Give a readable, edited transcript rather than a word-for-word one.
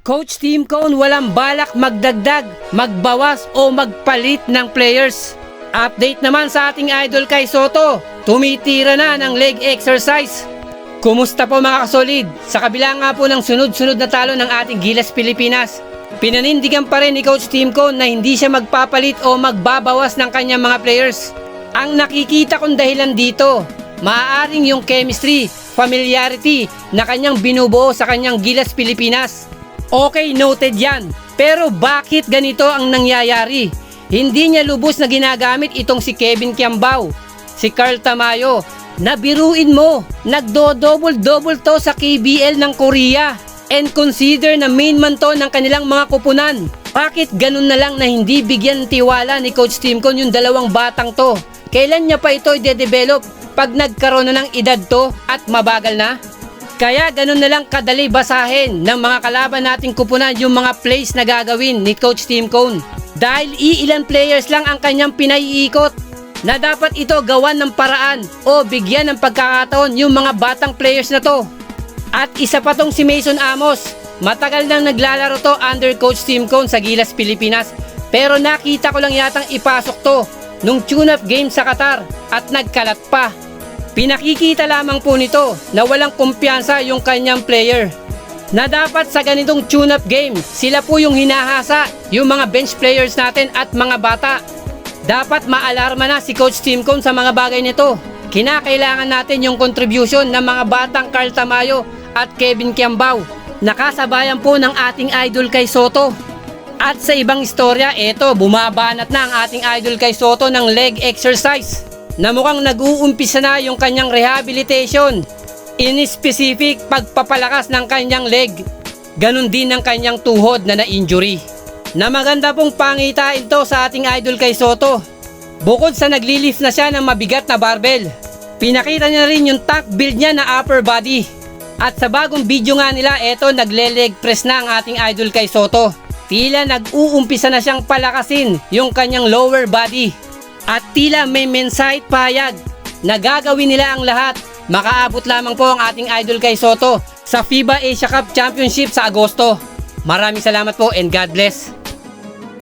Coach Tim Cone walang balak magdagdag, magbawas o magpalit ng players. Update naman sa ating idol kay Soto, tumitira na ng leg exercise. Kumusta po mga kasolid? Sa kabila nga po ng sunod-sunod na talo ng ating Gilas Pilipinas, pinanindigan pa rin ni Coach Tim Cone na hindi siya magpapalit o magbabawas ng kanyang mga players. Ang nakikita kong dahilan dito, maaaring yung chemistry, familiarity na kanyang binubuo sa kanyang Gilas Pilipinas. Okay, noted yan. Pero bakit ganito ang nangyayari? Hindi niya lubos na ginagamit itong si Kevin Kiambao, si Carl Tamayo. Nabiruin mo, nagdo-double-double to sa KBL ng Korea. And consider na main man to ng kanilang mga kupunan. Bakit ganun na lang na hindi bigyan tiwala ni Coach Tim Cone yung dalawang batang to? Kailan niya pa ito i-develop pag nagkaroon na ng edad to at mabagal na? Kaya ganun na lang kadali basahin ng mga kalaban nating kupunan yung mga plays na gagawin ni Coach Tim Cone. Dahil iilan players lang ang kanyang pinaiikot na dapat ito gawan ng paraan o bigyan ng pagkakataon yung mga batang players na to. At isa pa tong si Mason Amos. Matagal nang naglalaro to under Coach Tim Cone sa Gilas Pilipinas. Pero nakita ko lang yatang ipasok to nung tune-up game sa Qatar at nagkalat pa. Pinakikita lamang po nito na walang kumpiyansa yung kanyang player. Na dapat sa ganitong tune-up game, sila po yung hinahasa, yung mga bench players natin at mga bata. Dapat maalarma na si Coach Tim Cone sa mga bagay nito. Kinakailangan natin yung contribution ng mga batang Carl Tamayo at Kevin Kiambao. Nakasabayan po ng ating idol kay Soto. At sa ibang istorya, eto, bumabanat na ang ating idol kay Soto ng leg exercise na mukhang nag-uumpisa na yung kanyang rehabilitation. In specific, pagpapalakas ng kanyang leg. Ganon din ang kanyang tuhod na na-injury. Na maganda pong pangitain to sa ating idol kay Soto. Bukod sa naglilift na siya ng mabigat na barbell, pinakita niya rin yung tuck build niya na upper body. At sa bagong video nga nila, eto nagle-leg press na ang ating idol kay Soto. Tila nag-uumpisa na siyang palakasin yung kanyang lower body. At tila may mensahe payag na gagawin nila ang lahat. Makaabot lamang po ang ating idol kay Soto sa FIBA Asia Cup Championship sa Agosto. Maraming salamat po and God bless.